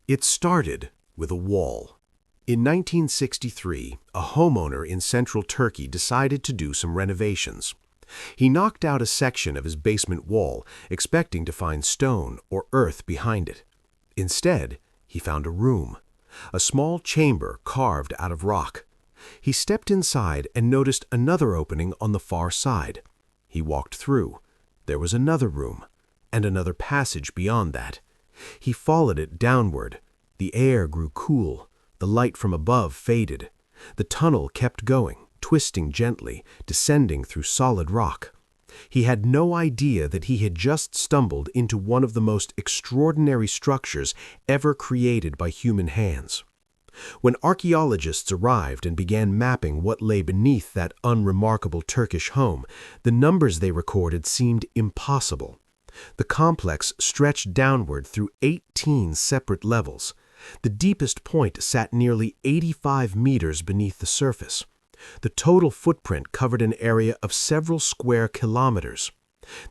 It started with a wall. In 1963, a homeowner in central Turkey decided to do some renovations. He knocked out a section of his basement wall, expecting to find stone or earth behind it. Instead, he found a room, a small chamber carved out of rock. He stepped inside and noticed another opening on the far side. He walked through. There was another room, and another passage beyond that. He followed it downward. The air grew cool. The light from above faded. The tunnel kept going, twisting gently, descending through solid rock. He had no idea that he had just stumbled into one of the most extraordinary structures ever created by human hands. When archaeologists arrived and began mapping what lay beneath that unremarkable Turkish home, the numbers they recorded seemed impossible. The complex stretched downward through 18 separate levels. The deepest point sat nearly 85 meters beneath the surface. The total footprint covered an area of several square kilometers.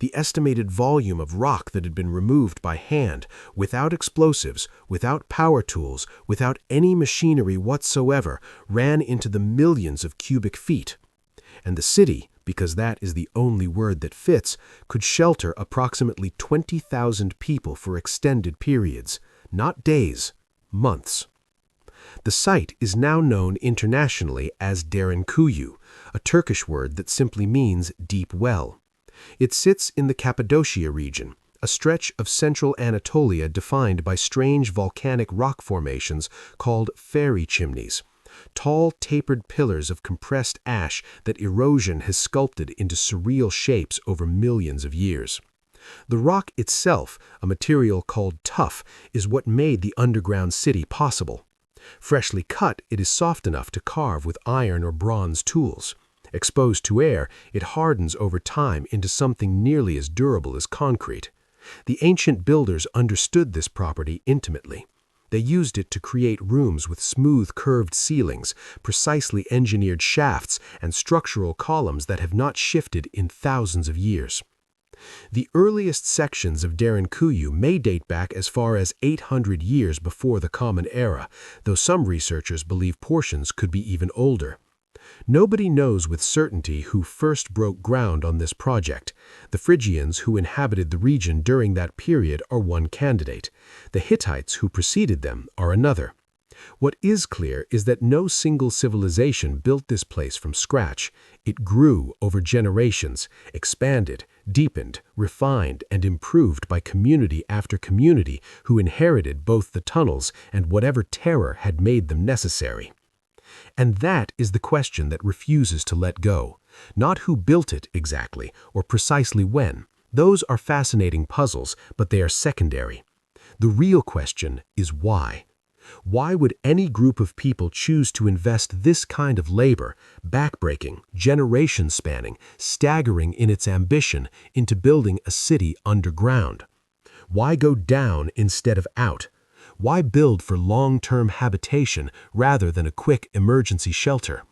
The estimated volume of rock that had been removed by hand, without explosives, without power tools, without any machinery whatsoever, ran into the millions of cubic feet. And the city, because that is the only word that fits, could shelter approximately 20,000 people for extended periods, not days, months. The site is now known internationally as Derinkuyu, a Turkish word that simply means deep well. It sits in the Cappadocia region, a stretch of central Anatolia defined by strange volcanic rock formations called fairy chimneys, tall tapered pillars of compressed ash that erosion has sculpted into surreal shapes over millions of years. The rock itself, a material called tuff, is what made the underground city possible. Freshly cut, it is soft enough to carve with iron or bronze tools. Exposed to air, it hardens over time into something nearly as durable as concrete. The ancient builders understood this property intimately. They used it to create rooms with smooth curved ceilings, precisely engineered shafts, and structural columns that have not shifted in thousands of years. The earliest sections of Derinkuyu may date back as far as 800 years before the Common Era, though some researchers believe portions could be even older. Nobody knows with certainty who first broke ground on this project. The Phrygians who inhabited the region during that period are one candidate. The Hittites who preceded them are another. What is clear is that no single civilization built this place from scratch. It grew over generations, expanded, deepened, refined, and improved by community after community who inherited both the tunnels and whatever terror had made them necessary. And that is the question that refuses to let go. Not who built it exactly, or precisely when. Those are fascinating puzzles, but they are secondary. The real question is why. Why would any group of people choose to invest this kind of labor, backbreaking, generation-spanning, staggering in its ambition, into building a city underground? Why go down instead of out? Why build for long-term habitation rather than a quick emergency shelter?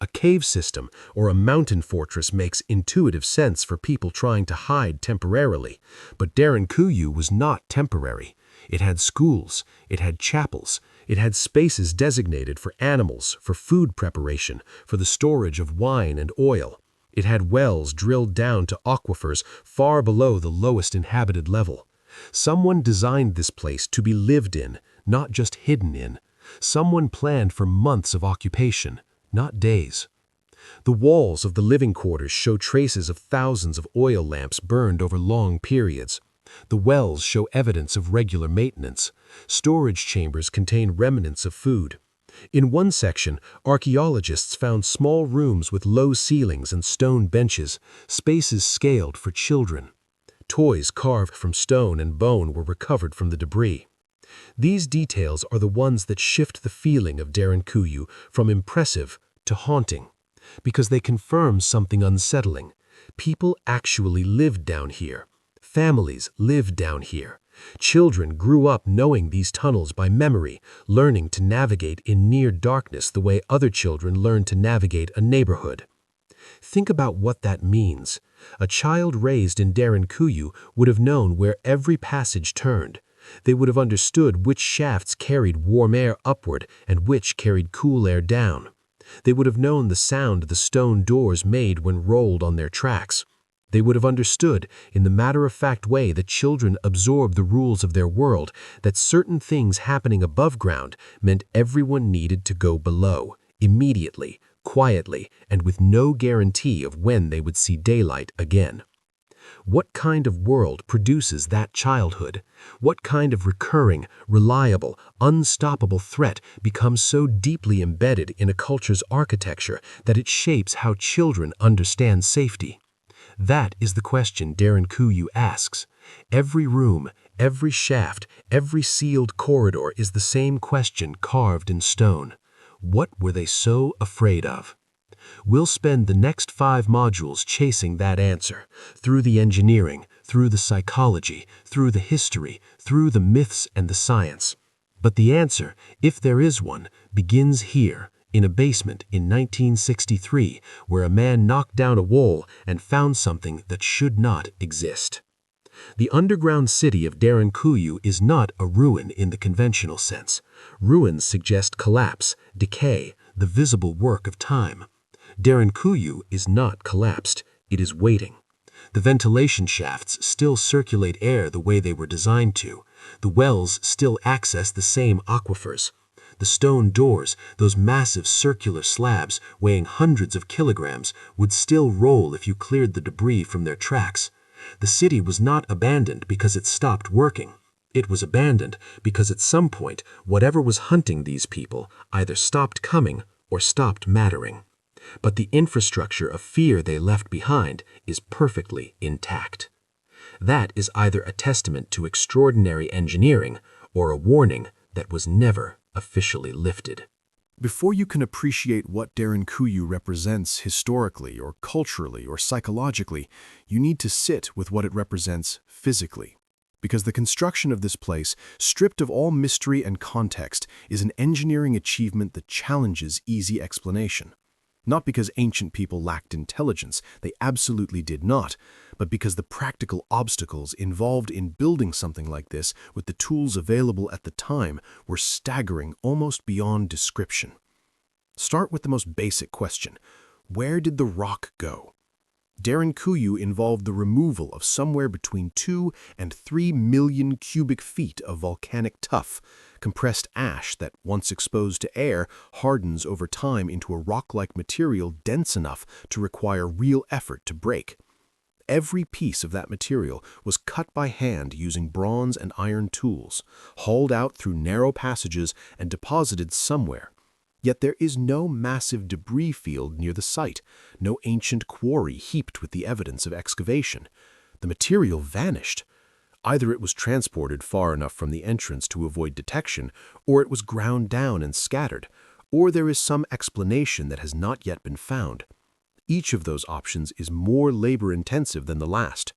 A cave system or a mountain fortress makes intuitive sense for people trying to hide temporarily, but Derinkuyu was not temporary. It had schools, it had chapels, it had spaces designated for animals, for food preparation, for the storage of wine and oil. It had wells drilled down to aquifers far below the lowest inhabited level. Someone designed this place to be lived in, not just hidden in. Someone planned for months of occupation, not days. The walls of the living quarters show traces of thousands of oil lamps burned over long periods. The wells show evidence of regular maintenance. Storage chambers contain remnants of food. In one section, archaeologists found small rooms with low ceilings and stone benches, spaces scaled for children. Toys carved from stone and bone were recovered from the debris. These details are the ones that shift the feeling of Derinkuyu from impressive to haunting, because they confirm something unsettling. People actually lived down here. Families lived down here. Children grew up knowing these tunnels by memory, learning to navigate in near darkness the way other children learn to navigate a neighborhood. Think about what that means. A child raised in Derinkuyu would have known where every passage turned, They would have understood which shafts carried warm air upward and which carried cool air down. They would have known the sound the stone doors made when rolled on their tracks. They would have understood, in the matter-of-fact way that children absorb the rules of their world, that certain things happening above ground meant everyone needed to go below, immediately, quietly, and with no guarantee of when they would see daylight again. What kind of world produces that childhood? What kind of recurring, reliable, unstoppable threat becomes so deeply embedded in a culture's architecture that it shapes how children understand safety? That is the question Derinkuyu asks. Every room, every shaft, every sealed corridor is the same question carved in stone. What were they so afraid of? We'll spend the next 5 modules chasing that answer, through the engineering, through the psychology, through the history, through the myths and the science. But the answer, if there is one, begins here, in a basement in 1963, where a man knocked down a wall and found something that should not exist. The underground city of Derinkuyu is not a ruin in the conventional sense. Ruins suggest collapse, decay, the visible work of time. Derinkuyu is not collapsed, it is waiting. The ventilation shafts still circulate air the way they were designed to. The wells still access the same aquifers. The stone doors, those massive circular slabs weighing hundreds of kilograms, would still roll if you cleared the debris from their tracks. The city was not abandoned because it stopped working. It was abandoned because at some point, whatever was hunting these people either stopped coming or stopped mattering. But the infrastructure of fear they left behind is perfectly intact. That is either a testament to extraordinary engineering or a warning that was never officially lifted. Before you can appreciate what Derinkuyu represents historically or culturally or psychologically, you need to sit with what it represents physically. Because the construction of this place, stripped of all mystery and context, is an engineering achievement that challenges easy explanation. Not because ancient people lacked intelligence, they absolutely did not, but because the practical obstacles involved in building something like this with the tools available at the time were staggering almost beyond description. Start with the most basic question: where did the rock go? Derinkuyu involved the removal of somewhere between 2 and 3 million cubic feet of volcanic tuff, compressed ash that, once exposed to air, hardens over time into a rock-like material dense enough to require real effort to break. Every piece of that material was cut by hand using bronze and iron tools, hauled out through narrow passages and deposited somewhere. Yet there is no massive debris field near the site, no ancient quarry heaped with the evidence of excavation. The material vanished. Either it was transported far enough from the entrance to avoid detection, or it was ground down and scattered, or there is some explanation that has not yet been found. Each of those options is more labor-intensive than the last.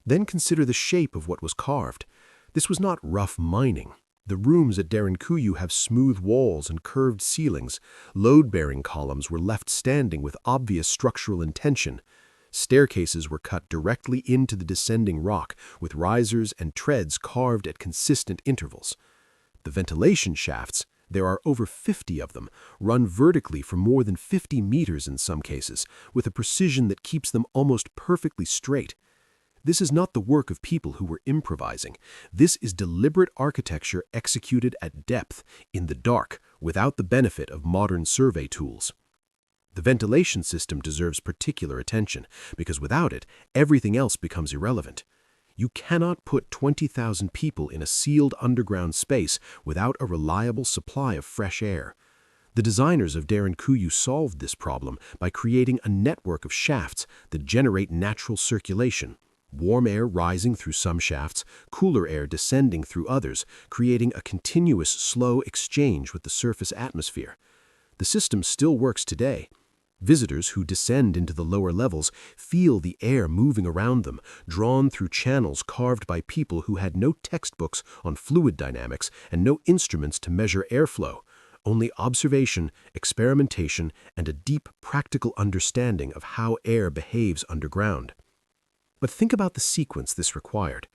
Then consider the shape of what was carved. This was not rough mining. The rooms at Derinkuyu have smooth walls and curved ceilings. Load-bearing columns were left standing with obvious structural intention. Staircases were cut directly into the descending rock, with risers and treads carved at consistent intervals. The ventilation shafts, there are over 50 of them, run vertically for more than 50 meters in some cases, with a precision that keeps them almost perfectly straight. This is not the work of people who were improvising. This is deliberate architecture executed at depth, in the dark, without the benefit of modern survey tools. The ventilation system deserves particular attention, because without it, everything else becomes irrelevant. You cannot put 20,000 people in a sealed underground space without a reliable supply of fresh air. The designers of Derinkuyu solved this problem by creating a network of shafts that generate natural circulation. Warm air rising through some shafts, cooler air descending through others, creating a continuous, slow exchange with the surface atmosphere. The system still works today. Visitors who descend into the lower levels feel the air moving around them, drawn through channels carved by people who had no textbooks on fluid dynamics and no instruments to measure airflow, only observation, experimentation, and a deep practical understanding of how air behaves underground. But think about the sequence this required.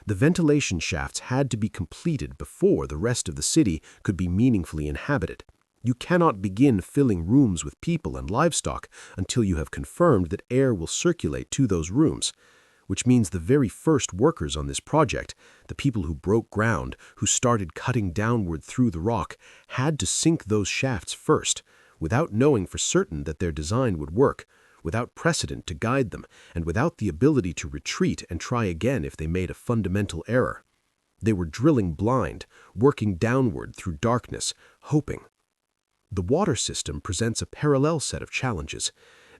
The ventilation shafts had to be completed before the rest of the city could be meaningfully inhabited. You cannot begin filling rooms with people and livestock until you have confirmed that air will circulate to those rooms, which means the very first workers on this project, the people who broke ground, who started cutting downward through the rock, had to sink those shafts first, without knowing for certain that their design would work, without precedent to guide them, and without the ability to retreat and try again if they made a fundamental error. They were drilling blind, working downward through darkness, hoping. The water system presents a parallel set of challenges.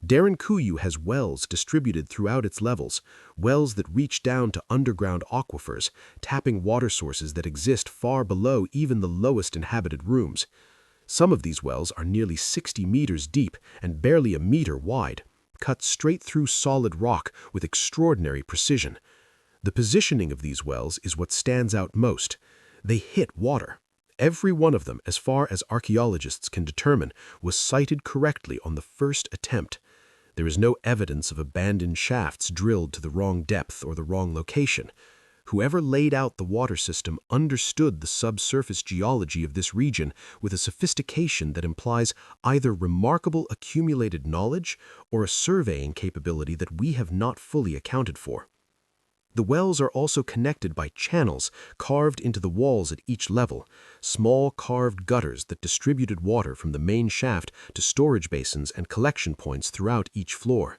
Derinkuyu has wells distributed throughout its levels, wells that reach down to underground aquifers, tapping water sources that exist far below even the lowest inhabited rooms. Some of these wells are nearly 60 meters deep and barely a meter wide, cut straight through solid rock with extraordinary precision. The positioning of these wells is what stands out most. They hit water. Every one of them, as far as archaeologists can determine, was sited correctly on the first attempt. There is no evidence of abandoned shafts drilled to the wrong depth or the wrong location. Whoever laid out the water system understood the subsurface geology of this region with a sophistication that implies either remarkable accumulated knowledge or a surveying capability that we have not fully accounted for. The wells are also connected by channels carved into the walls at each level, small carved gutters that distributed water from the main shaft to storage basins and collection points throughout each floor.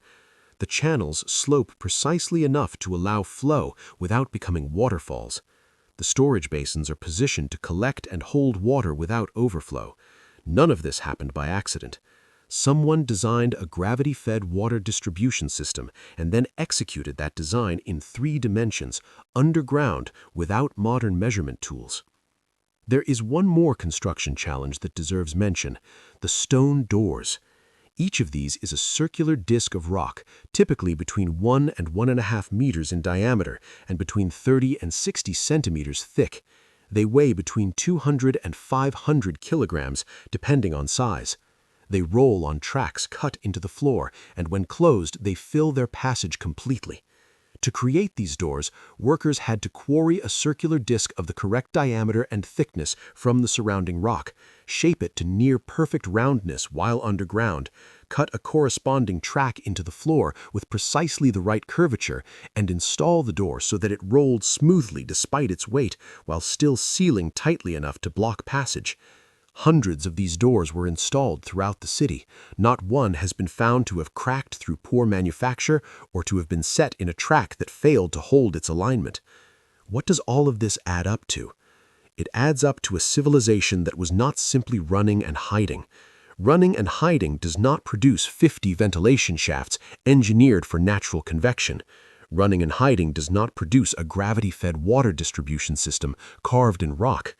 The channels slope precisely enough to allow flow without becoming waterfalls. The storage basins are positioned to collect and hold water without overflow. None of this happened by accident. Someone designed a gravity-fed water distribution system and then executed that design in 3 dimensions, underground, without modern measurement tools. There is one more construction challenge that deserves mention: the stone doors. Each of these is a circular disc of rock, typically between 1 and 1.5 meters in diameter and between 30 and 60 centimeters thick. They weigh between 200 and 500 kilograms, depending on size. They roll on tracks cut into the floor, and when closed, they fill their passage completely. To create these doors, workers had to quarry a circular disc of the correct diameter and thickness from the surrounding rock, shape it to near-perfect roundness while underground, cut a corresponding track into the floor with precisely the right curvature, and install the door so that it rolled smoothly despite its weight, while still sealing tightly enough to block passage. Hundreds of these doors were installed throughout the city. Not one has been found to have cracked through poor manufacture or to have been set in a track that failed to hold its alignment. What does all of this add up to? It adds up to a civilization that was not simply running and hiding. Running and hiding does not produce 50 ventilation shafts engineered for natural convection. Running and hiding does not produce a gravity-fed water distribution system carved in rock.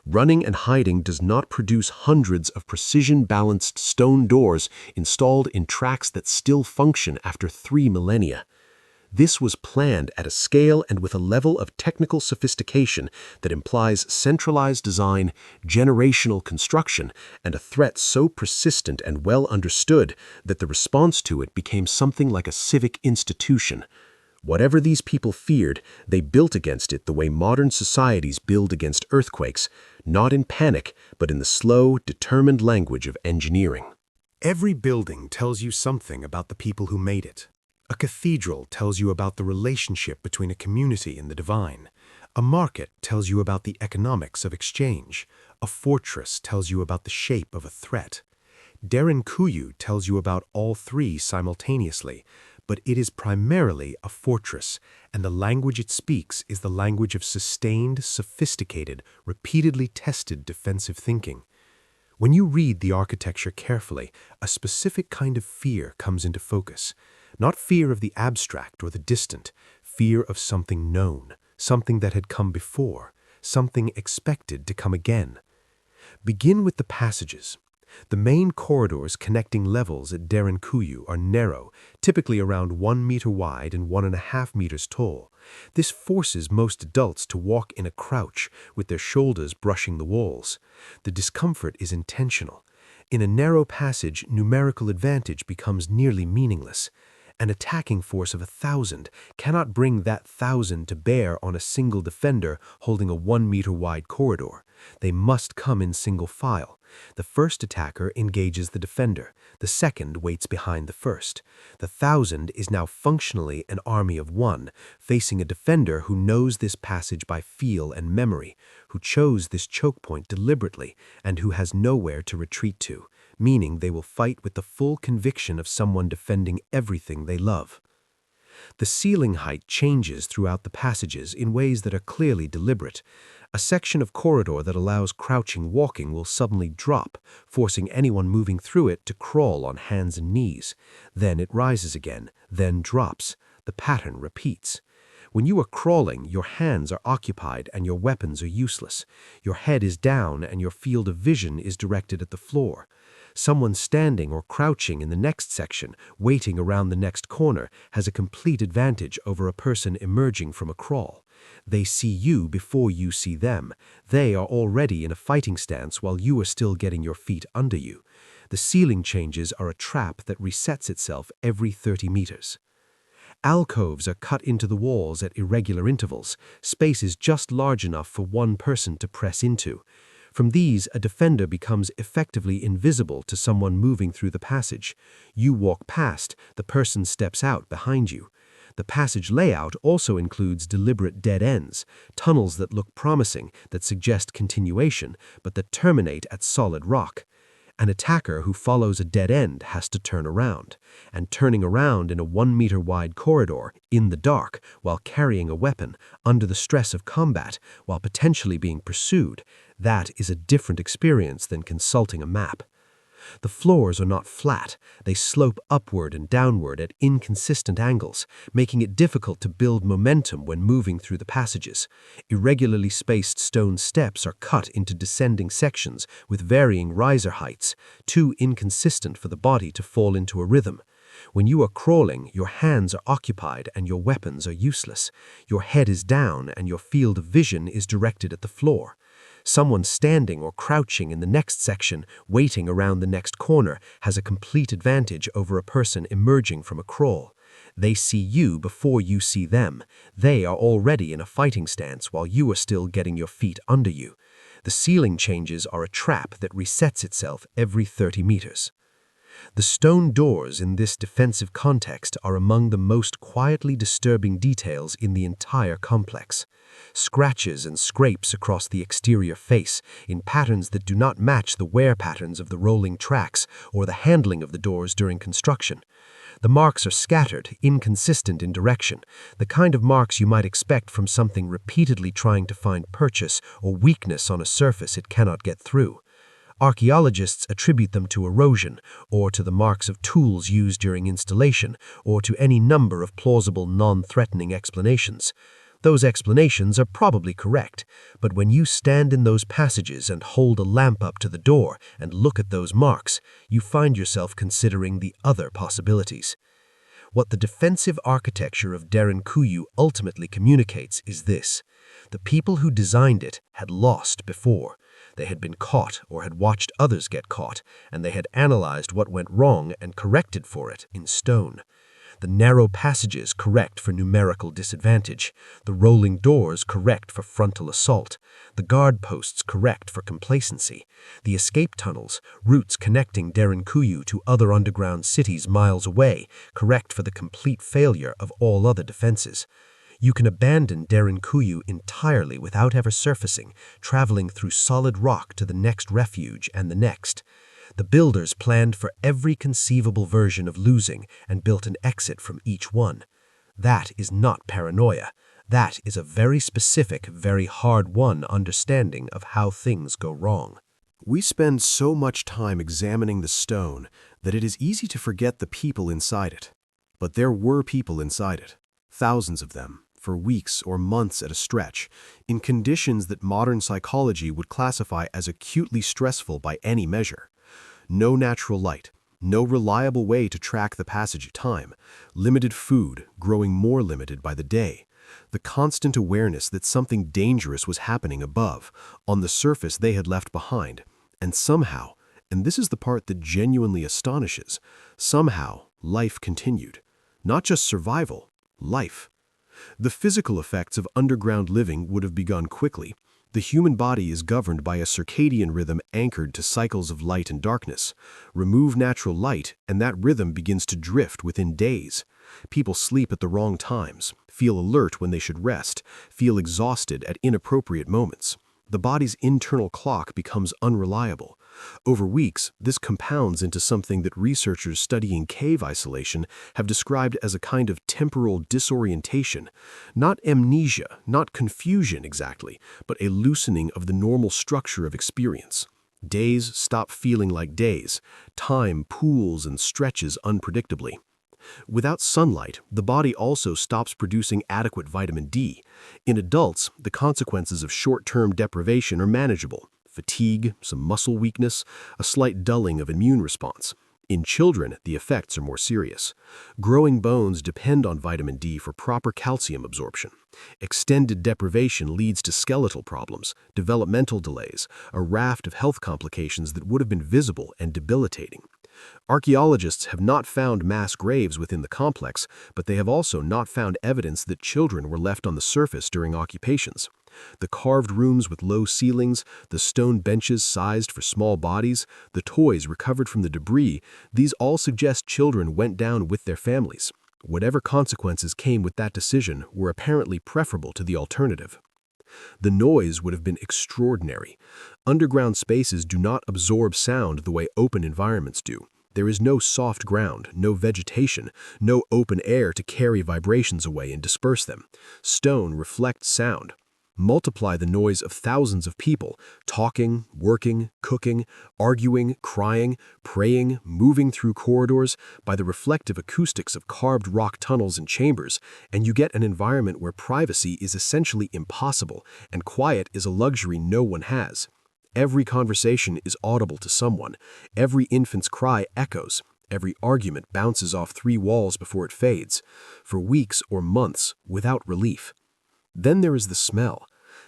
Running and hiding does not produce hundreds of precision-balanced stone doors installed in tracks that still function after 3 millennia. This was planned at a scale and with a level of technical sophistication that implies centralized design, generational construction, and a threat so persistent and well understood that the response to it became something like a civic institution. Whatever these people feared, they built against it the way modern societies build against earthquakes, not in panic, but in the slow, determined language of engineering. Every building tells you something about the people who made it. A cathedral tells you about the relationship between a community and the divine. A market tells you about the economics of exchange. A fortress tells you about the shape of a threat. Derinkuyu tells you about all 3 simultaneously, but it is primarily a fortress, and the language it speaks is the language of sustained, sophisticated, repeatedly tested defensive thinking. When you read the architecture carefully, a specific kind of fear comes into focus. Not fear of the abstract or the distant, fear of something known, something that had come before, something expected to come again. Begin with the passages. The main corridors connecting levels at Derinkuyu are narrow, typically around 1 meter wide and 1.5 meters tall. This forces most adults to walk in a crouch, with their shoulders brushing the walls. The discomfort is intentional. In a narrow passage, numerical advantage becomes nearly meaningless. An attacking force of 1,000 cannot bring that 1,000 to bear on a single defender holding a 1-meter wide corridor. They must come in single file. The first attacker engages the defender. The second waits behind the first. The 1,000 is now functionally an army of one, facing a defender who knows this passage by feel and memory, who chose this choke point deliberately, and who has nowhere to retreat to, meaning they will fight with the full conviction of someone defending everything they love. The ceiling height changes throughout the passages in ways that are clearly deliberate. A section of corridor that allows crouching walking will suddenly drop, forcing anyone moving through it to crawl on hands and knees. Then it rises again, then drops. The pattern repeats. When you are crawling, your hands are occupied and your weapons are useless. Your head is down and your field of vision is directed at the floor. Someone standing or crouching in the next section, waiting around the next corner, has a complete advantage over a person emerging from a crawl. They see you before you see them. They are already in a fighting stance while you are still getting your feet under you. The ceiling changes are a trap that resets itself every 30 meters. Alcoves are cut into the walls at irregular intervals, spaces just large enough for one person to press into. From these, a defender becomes effectively invisible to someone moving through the passage. You walk past, the person steps out behind you. The passage layout also includes deliberate dead ends, tunnels that look promising, that suggest continuation, but that terminate at solid rock. An attacker who follows a dead end has to turn around, and turning around in a 1-meter wide corridor, in the dark, while carrying a weapon, under the stress of combat, while potentially being pursued, that is a different experience than consulting a map. The floors are not flat, they slope upward and downward at inconsistent angles, making it difficult to build momentum when moving through the passages. Irregularly spaced stone steps are cut into descending sections with varying riser heights, too inconsistent for the body to fall into a rhythm. When you are crawling, your hands are occupied and your weapons are useless. Your head is down and your field of vision is directed at the floor. Someone standing or crouching in the next section, waiting around the next corner, has a complete advantage over a person emerging from a crawl. They see you before you see them. They are already in a fighting stance while you are still getting your feet under you. The ceiling changes are a trap that resets itself every 30 meters. The stone doors in this defensive context are among the most quietly disturbing details in the entire complex. Scratches and scrapes across the exterior face, in patterns that do not match the wear patterns of the rolling tracks or the handling of the doors during construction. The marks are scattered, inconsistent in direction, the kind of marks you might expect from something repeatedly trying to find purchase or weakness on a surface it cannot get through. Archaeologists attribute them to erosion, or to the marks of tools used during installation, or to any number of plausible non-threatening explanations. Those explanations are probably correct, but when you stand in those passages and hold a lamp up to the door and look at those marks, you find yourself considering the other possibilities. What the defensive architecture of Derinkuyu ultimately communicates is this: the people who designed it had lost before. They had been caught or had watched others get caught, and they had analyzed what went wrong and corrected for it in stone. The narrow passages correct for numerical disadvantage, the rolling doors correct for frontal assault, the guard posts correct for complacency, the escape tunnels, routes connecting Derinkuyu to other underground cities miles away, correct for the complete failure of all other defenses. You can abandon Derinkuyu entirely without ever surfacing, traveling through solid rock to the next refuge and the next. The builders planned for every conceivable version of losing and built an exit from each one. That is not paranoia. That is a very specific, very hard-won understanding of how things go wrong. We spend so much time examining the stone that it is easy to forget the people inside it. But there were people inside it, thousands of them, for weeks or months at a stretch, in conditions that modern psychology would classify as acutely stressful by any measure. No natural light, no reliable way to track the passage of time, limited food, growing more limited by the day, the constant awareness that something dangerous was happening above, on the surface they had left behind, and somehow, and this is the part that genuinely astonishes, somehow life continued. Not just survival, life. The physical effects of underground living would have begun quickly. The human body is governed by a circadian rhythm anchored to cycles of light and darkness. Remove natural light, and that rhythm begins to drift within days. People sleep at the wrong times, feel alert when they should rest, feel exhausted at inappropriate moments. The body's internal clock becomes unreliable. Over weeks, this compounds into something that researchers studying cave isolation have described as a kind of temporal disorientation. Not amnesia, not confusion exactly, but a loosening of the normal structure of experience. Days stop feeling like days. Time pools and stretches unpredictably. Without sunlight, the body also stops producing adequate vitamin D. In adults, the consequences of short-term deprivation are manageable. Fatigue, some muscle weakness, a slight dulling of immune response. In children, the effects are more serious. Growing bones depend on vitamin D for proper calcium absorption. Extended deprivation leads to skeletal problems, developmental delays, a raft of health complications that would have been visible and debilitating. Archaeologists have not found mass graves within the complex, but they have also not found evidence that children were left on the surface during occupations. The carved rooms with low ceilings, the stone benches sized for small bodies, the toys recovered from the debris, these all suggest children went down with their families. Whatever consequences came with that decision were apparently preferable to the alternative. The noise would have been extraordinary. Underground spaces do not absorb sound the way open environments do. There is no soft ground, no vegetation, no open air to carry vibrations away and disperse them. Stone reflects sound. Multiply the noise of thousands of people, talking, working, cooking, arguing, crying, praying, moving through corridors, by the reflective acoustics of carved rock tunnels and chambers, and you get an environment where privacy is essentially impossible and quiet is a luxury no one has. Every conversation is audible to someone. Every infant's cry echoes. Every argument bounces off three walls before it fades, for weeks or months without relief. Then there is the smell.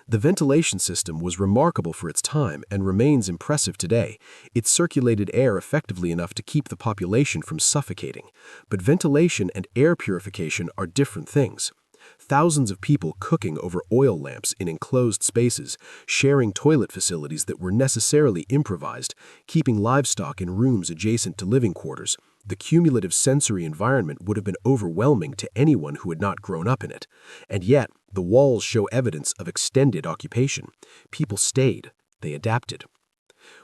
The ventilation system was remarkable for its time and remains impressive today. It circulated air effectively enough to keep the population from suffocating. But ventilation and air purification are different things. Thousands of people cooking over oil lamps in enclosed spaces, sharing toilet facilities that were necessarily improvised, keeping livestock in rooms adjacent to living quarters. The cumulative sensory environment would have been overwhelming to anyone who had not grown up in it. And yet, the walls show evidence of extended occupation. People stayed. They adapted.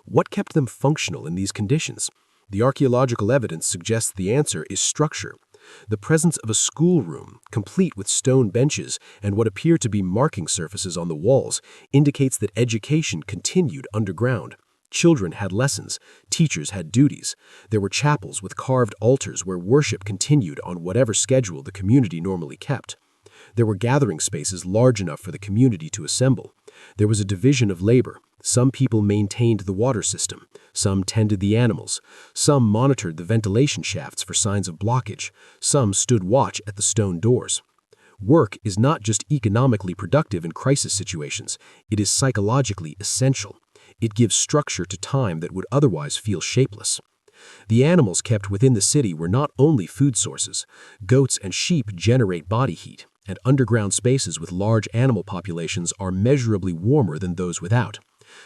What kept them functional in these conditions? The archaeological evidence suggests the answer is structure. The presence of a schoolroom, complete with stone benches and what appear to be marking surfaces on the walls, indicates that education continued underground. Children had lessons, teachers had duties. There were chapels with carved altars where worship continued on whatever schedule the community normally kept. There were gathering spaces large enough for the community to assemble. There was a division of labor. Some people maintained the water system. Some tended the animals. Some monitored the ventilation shafts for signs of blockage. Some stood watch at the stone doors. Work is not just economically productive in crisis situations. It is psychologically essential. It gives structure to time that would otherwise feel shapeless. The animals kept within the city were not only food sources. Goats and sheep generate body heat, and underground spaces with large animal populations are measurably warmer than those without.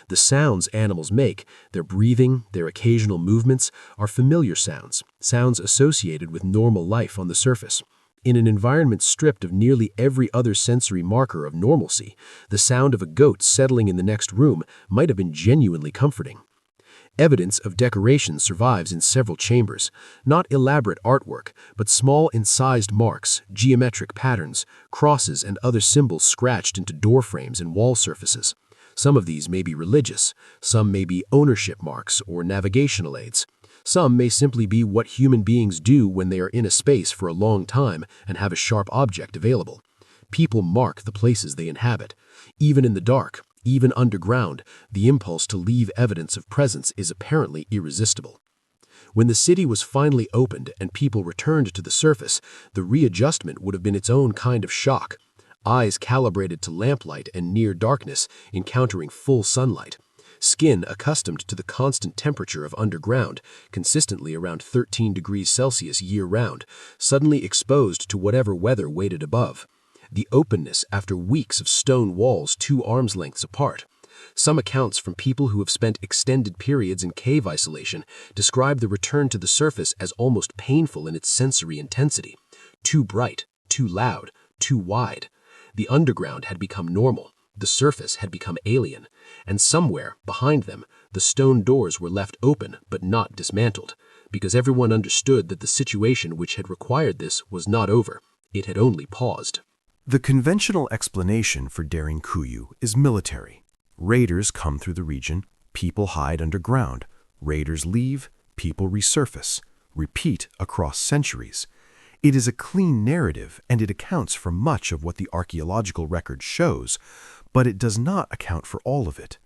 The sounds animals make, their breathing, their occasional movements, are familiar sounds, sounds associated with normal life on the surface. In an environment stripped of nearly every other sensory marker of normalcy, the sound of a goat settling in the next room might have been genuinely comforting. Evidence of decoration survives in several chambers, not elaborate artwork, but small incised marks, geometric patterns, crosses and other symbols scratched into door frames and wall surfaces. Some of these may be religious, some may be ownership marks or navigational aids. Some may simply be what human beings do when they are in a space for a long time and have a sharp object available. People mark the places they inhabit. Even in the dark, even underground, the impulse to leave evidence of presence is apparently irresistible. When the city was finally opened and people returned to the surface, the readjustment would have been its own kind of shock. Eyes calibrated to lamplight and near darkness, encountering full sunlight. Skin accustomed to the constant temperature of underground, consistently around 13 degrees Celsius year-round, suddenly exposed to whatever weather waited above. The openness after weeks of stone walls 2 arms lengths apart. Some accounts from people who have spent extended periods in cave isolation describe the return to the surface as almost painful in its sensory intensity. Too bright, too loud, too wide. The underground had become normal, the surface had become alien, and somewhere, behind them, the stone doors were left open but not dismantled, because everyone understood that the situation which had required this was not over, it had only paused. The conventional explanation for Derinkuyu is military. Raiders come through the region, people hide underground. Raiders leave, people resurface. Repeat across centuries. It is a clean narrative, and it accounts for much of what the archaeological record shows, but it does not account for all of it.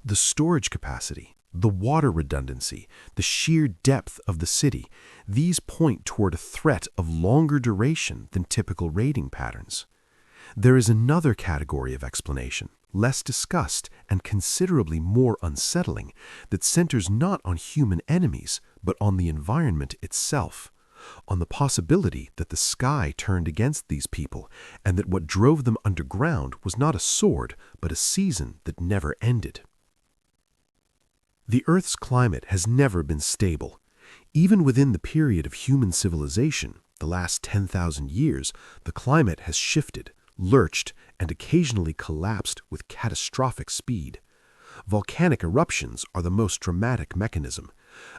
The storage capacity, the water redundancy, the sheer depth of the city, these point toward a threat of longer duration than typical raiding patterns. There is another category of explanation, less discussed and considerably more unsettling, that centers not on human enemies, but on the environment itself, on the possibility that the sky turned against these people and that what drove them underground was not a sword, but a season that never ended. The Earth's climate has never been stable. Even within the period of human civilization, the last 10,000 years, the climate has shifted, lurched, and occasionally collapsed with catastrophic speed. Volcanic eruptions are the most dramatic mechanism.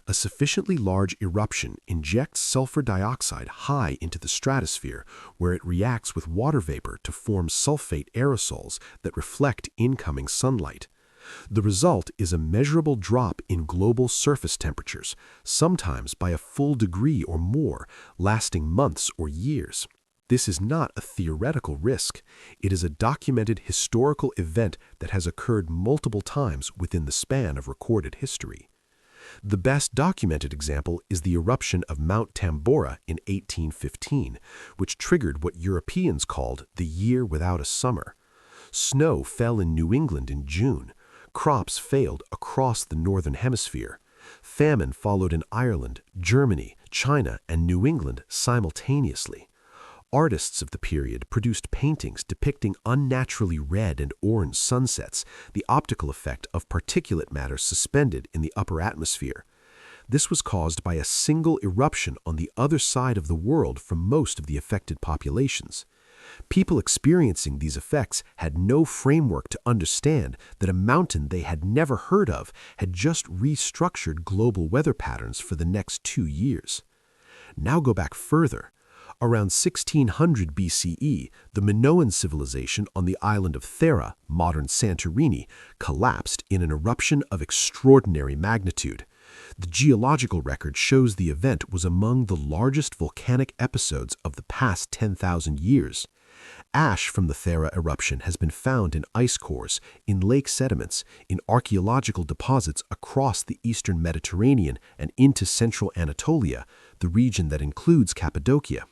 A sufficiently large eruption injects sulfur dioxide high into the stratosphere, where it reacts with water vapor to form sulfate aerosols that reflect incoming sunlight. The result is a measurable drop in global surface temperatures, sometimes by a full degree or more, lasting months or years. This is not a theoretical risk. It is a documented historical event that has occurred multiple times within the span of recorded history. The best documented example is the eruption of Mount Tambora in 1815, which triggered what Europeans called the Year Without a Summer. Snow fell in New England in June. Crops failed across the northern hemisphere. Famine followed in Ireland, Germany, China, and New England simultaneously. Artists of the period produced paintings depicting unnaturally red and orange sunsets, the optical effect of particulate matter suspended in the upper atmosphere. This was caused by a single eruption on the other side of the world from most of the affected populations. People experiencing these effects had no framework to understand that a mountain they had never heard of had just restructured global weather patterns for the next 2 years. Now go back further. Around 1600 BCE, the Minoan civilization on the island of Thera, modern Santorini, collapsed in an eruption of extraordinary magnitude. The geological record shows the event was among the largest volcanic episodes of the past 10,000 years. Ash from the Thera eruption has been found in ice cores, in lake sediments, in archaeological deposits across the eastern Mediterranean and into central Anatolia, the region that includes Cappadocia.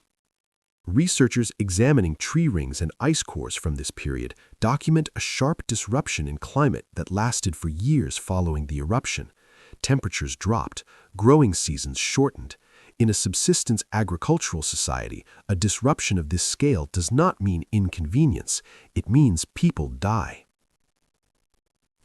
Researchers examining tree rings and ice cores from this period document a sharp disruption in climate that lasted for years following the eruption. Temperatures dropped, growing seasons shortened. In a subsistence agricultural society, a disruption of this scale does not mean inconvenience, it means people die.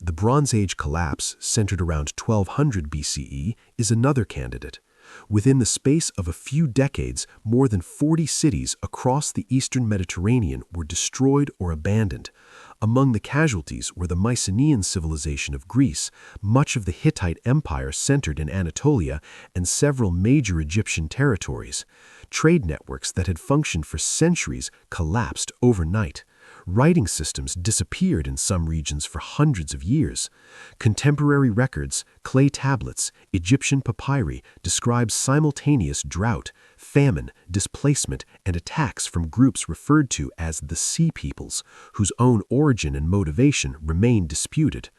The Bronze Age collapse, centered around 1200 BCE, is another candidate. Within the space of a few decades, more than 40 cities across the eastern Mediterranean were destroyed or abandoned. Among the casualties were the Mycenaean civilization of Greece, much of the Hittite Empire centered in Anatolia, and several major Egyptian territories. Trade networks that had functioned for centuries collapsed overnight. Writing systems disappeared in some regions for hundreds of years. Contemporary records, clay tablets, Egyptian papyri describe simultaneous drought, famine, displacement, and attacks from groups referred to as the Sea Peoples, whose own origin and motivation remain disputed.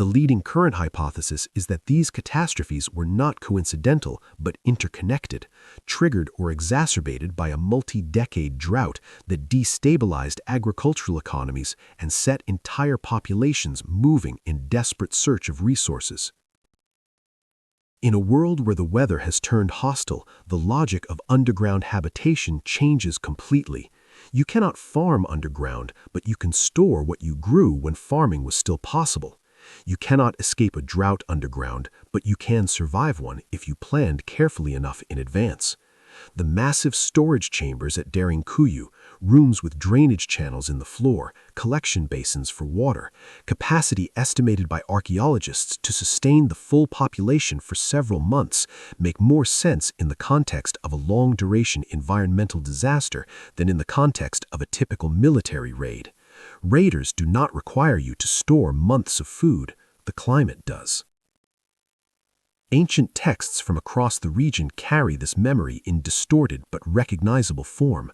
The leading current hypothesis is that these catastrophes were not coincidental but interconnected, triggered or exacerbated by a multi-decade drought that destabilized agricultural economies and set entire populations moving in desperate search of resources. In a world where the weather has turned hostile, the logic of underground habitation changes completely. You cannot farm underground, but you can store what you grew when farming was still possible. You cannot escape a drought underground, but you can survive one if you planned carefully enough in advance. The massive storage chambers at Derinkuyu, rooms with drainage channels in the floor, collection basins for water, capacity estimated by archaeologists to sustain the full population for several months, make more sense in the context of a long-duration environmental disaster than in the context of a typical military raid. Raiders do not require you to store months of food. The climate does. Ancient texts from across the region carry this memory in distorted but recognizable form.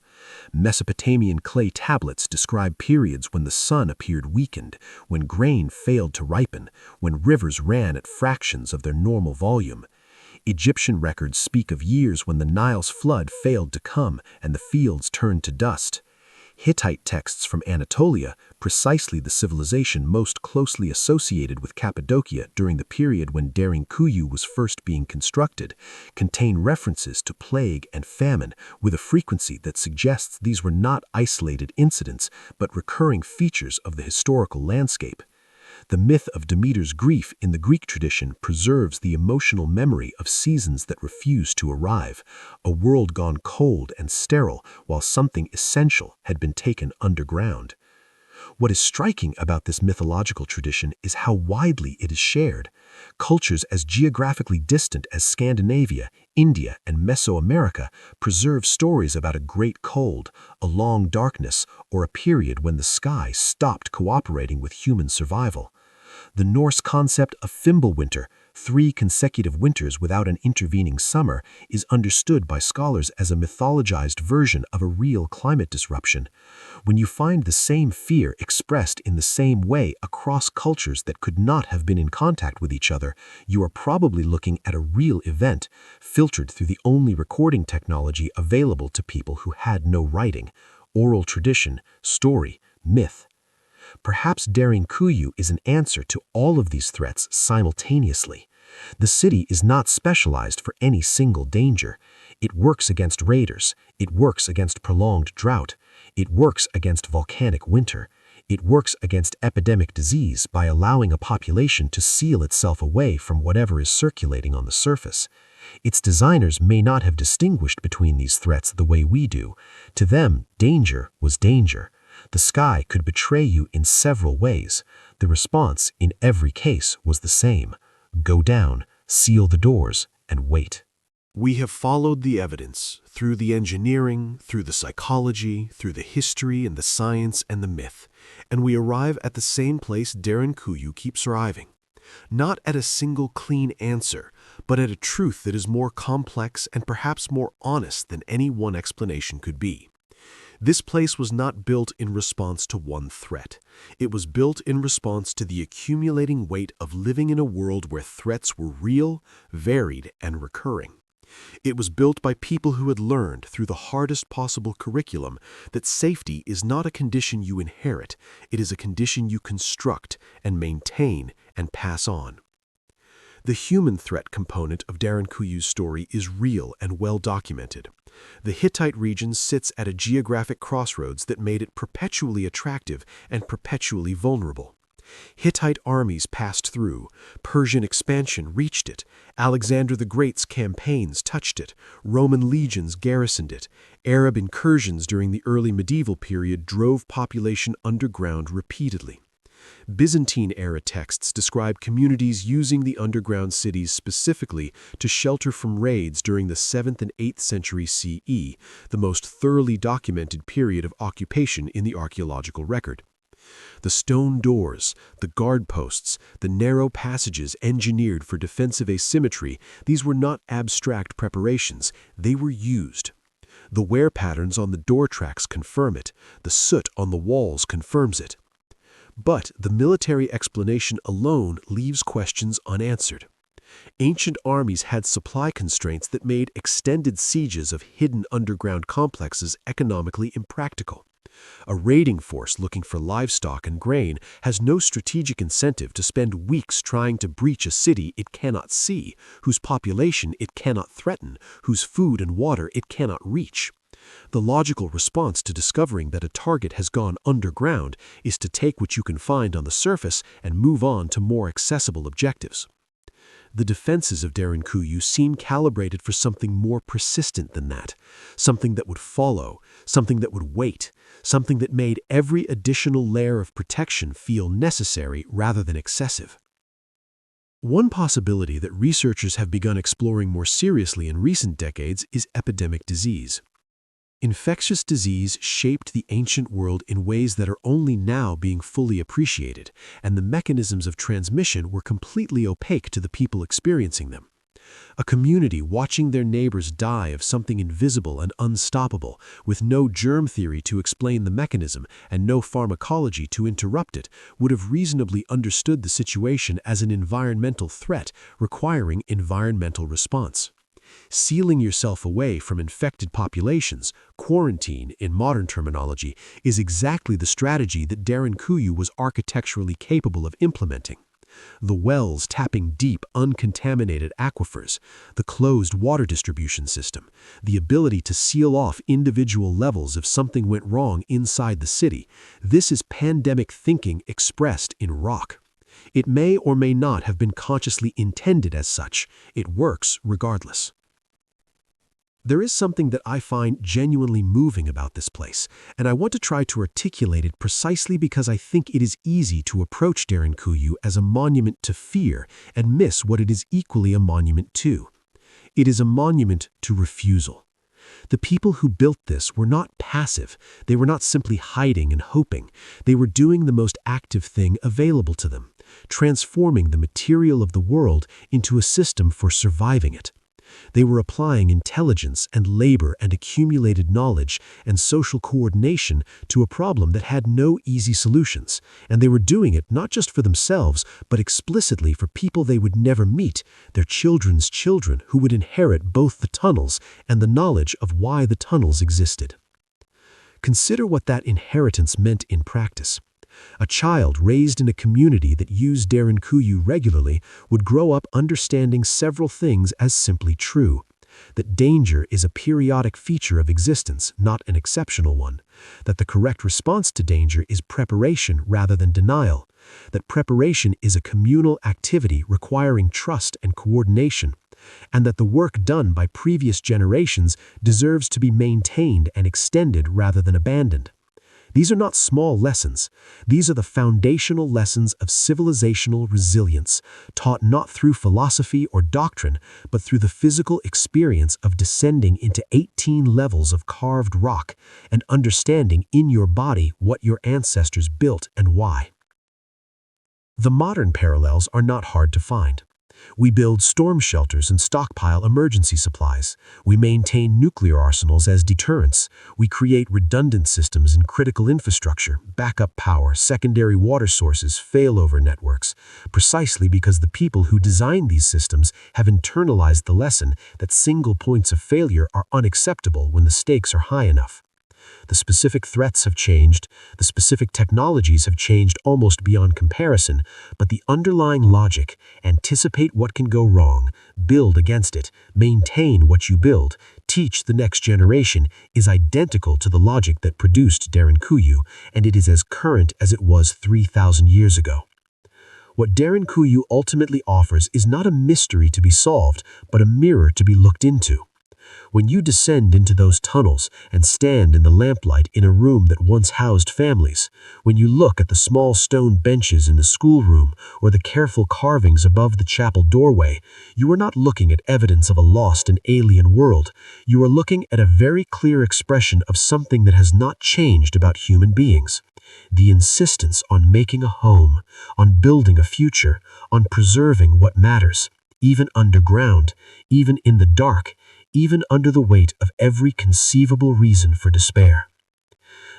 Mesopotamian clay tablets describe periods when the sun appeared weakened, when grain failed to ripen, when rivers ran at fractions of their normal volume. Egyptian records speak of years when the Nile's flood failed to come and the fields turned to dust. Hittite texts from Anatolia, precisely the civilization most closely associated with Cappadocia during the period when Derinkuyu was first being constructed, contain references to plague and famine with a frequency that suggests these were not isolated incidents but recurring features of the historical landscape. The myth of Demeter's grief in the Greek tradition preserves the emotional memory of seasons that refuse to arrive, a world gone cold and sterile while something essential had been taken underground. What is striking about this mythological tradition is how widely it is shared. Cultures as geographically distant as Scandinavia, India, and Mesoamerica preserve stories about a great cold, a long darkness, or a period when the sky stopped cooperating with human survival. The Norse concept of Fimbulwinter, 3 consecutive winters without an intervening summer, is understood by scholars as a mythologized version of a real climate disruption. When you find the same fear expressed in the same way across cultures that could not have been in contact with each other, you are probably looking at a real event, filtered through the only recording technology available to people who had no writing: oral tradition, story, myth. Perhaps Derinkuyu is an answer to all of these threats simultaneously. The city is not specialized for any single danger. It works against raiders. It works against prolonged drought. It works against volcanic winter. It works against epidemic disease by allowing a population to seal itself away from whatever is circulating on the surface. Its designers may not have distinguished between these threats the way we do. To them, danger was danger. The sky could betray you in several ways. The response in every case was the same: go down, seal the doors, and wait. We have followed the evidence through the engineering, through the psychology, through the history and the science and the myth, and we arrive at the same place Derinkuyu keeps arriving. Not at a single clean answer, but at a truth that is more complex and perhaps more honest than any one explanation could be. This place was not built in response to one threat. It was built in response to the accumulating weight of living in a world where threats were real, varied, and recurring. It was built by people who had learned through the hardest possible curriculum that safety is not a condition you inherit, it is a condition you construct and maintain and pass on. The human threat component of Derinkuyu's story is real and well documented. The Hittite region sits at a geographic crossroads that made it perpetually attractive and perpetually vulnerable. Hittite armies passed through, Persian expansion reached it, Alexander the Great's campaigns touched it, Roman legions garrisoned it, Arab incursions during the early medieval period drove population underground repeatedly. Byzantine-era texts describe communities using the underground cities specifically to shelter from raids during the 7th and 8th century CE, the most thoroughly documented period of occupation in the archaeological record. The stone doors, the guard posts, the narrow passages engineered for defensive asymmetry, these were not abstract preparations, they were used. The wear patterns on the door tracks confirm it, the soot on the walls confirms it. But the military explanation alone leaves questions unanswered. Ancient armies had supply constraints that made extended sieges of hidden underground complexes economically impractical. A raiding force looking for livestock and grain has no strategic incentive to spend weeks trying to breach a city it cannot see, whose population it cannot threaten, whose food and water it cannot reach. The logical response to discovering that a target has gone underground is to take what you can find on the surface and move on to more accessible objectives. The defenses of Derinkuyu seem calibrated for something more persistent than that, something that would follow, something that would wait, something that made every additional layer of protection feel necessary rather than excessive. One possibility that researchers have begun exploring more seriously in recent decades is epidemic disease. Infectious disease shaped the ancient world in ways that are only now being fully appreciated, and the mechanisms of transmission were completely opaque to the people experiencing them. A community watching their neighbors die of something invisible and unstoppable, with no germ theory to explain the mechanism and no pharmacology to interrupt it, would have reasonably understood the situation as an environmental threat requiring environmental response. Sealing yourself away from infected populations, quarantine in modern terminology, is exactly the strategy that Derinkuyu was architecturally capable of implementing. The wells tapping deep, uncontaminated aquifers, the closed water distribution system, the ability to seal off individual levels if something went wrong inside the city, this is pandemic thinking expressed in rock. It may or may not have been consciously intended as such. It works regardless. There is something that I find genuinely moving about this place, and I want to try to articulate it precisely because I think it is easy to approach Derinkuyu as a monument to fear and miss what it is equally a monument to. It is a monument to refusal. The people who built this were not passive. They were not simply hiding and hoping. They were doing the most active thing available to them, transforming the material of the world into a system for surviving it. They were applying intelligence and labor and accumulated knowledge and social coordination to a problem that had no easy solutions, and they were doing it not just for themselves, but explicitly for people they would never meet, their children's children who would inherit both the tunnels and the knowledge of why the tunnels existed. Consider what that inheritance meant in practice. A child raised in a community that used Derinkuyu regularly would grow up understanding several things as simply true. That danger is a periodic feature of existence, not an exceptional one. That the correct response to danger is preparation rather than denial. That preparation is a communal activity requiring trust and coordination. And that the work done by previous generations deserves to be maintained and extended rather than abandoned. These are not small lessons. These are the foundational lessons of civilizational resilience, taught not through philosophy or doctrine, but through the physical experience of descending into 18 levels of carved rock and understanding in your body what your ancestors built and why. The modern parallels are not hard to find. We build storm shelters and stockpile emergency supplies. We maintain nuclear arsenals as deterrents. We create redundant systems in critical infrastructure, backup power, secondary water sources, failover networks, precisely because the people who design these systems have internalized the lesson that single points of failure are unacceptable when the stakes are high enough. The specific threats have changed, the specific technologies have changed almost beyond comparison, but the underlying logic, anticipate what can go wrong, build against it, maintain what you build, teach the next generation, is identical to the logic that produced Derinkuyu, and it is as current as it was 3,000 years ago. What Derinkuyu ultimately offers is not a mystery to be solved, but a mirror to be looked into. When you descend into those tunnels and stand in the lamplight in a room that once housed families, when you look at the small stone benches in the schoolroom or the careful carvings above the chapel doorway, you are not looking at evidence of a lost and alien world. You are looking at a very clear expression of something that has not changed about human beings. The insistence on making a home, on building a future, on preserving what matters, even underground, even in the dark, even under the weight of every conceivable reason for despair.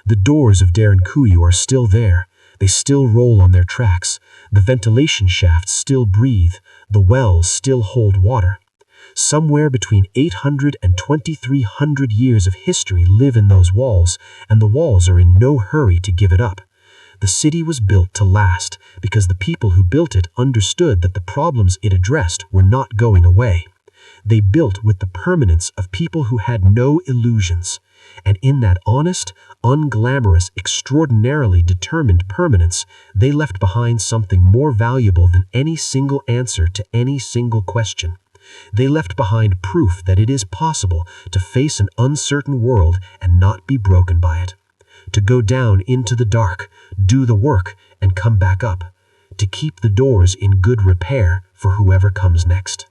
The doors of Derinkuyu are still there. They still roll on their tracks. The ventilation shafts still breathe. The wells still hold water. Somewhere between 800 and 2,300 years of history live in those walls, and the walls are in no hurry to give it up. The city was built to last because the people who built it understood that the problems it addressed were not going away. They built with the permanence of people who had no illusions. And in that honest, unglamorous, extraordinarily determined permanence, they left behind something more valuable than any single answer to any single question. They left behind proof that it is possible to face an uncertain world and not be broken by it. To go down into the dark, do the work, and come back up. To keep the doors in good repair for whoever comes next.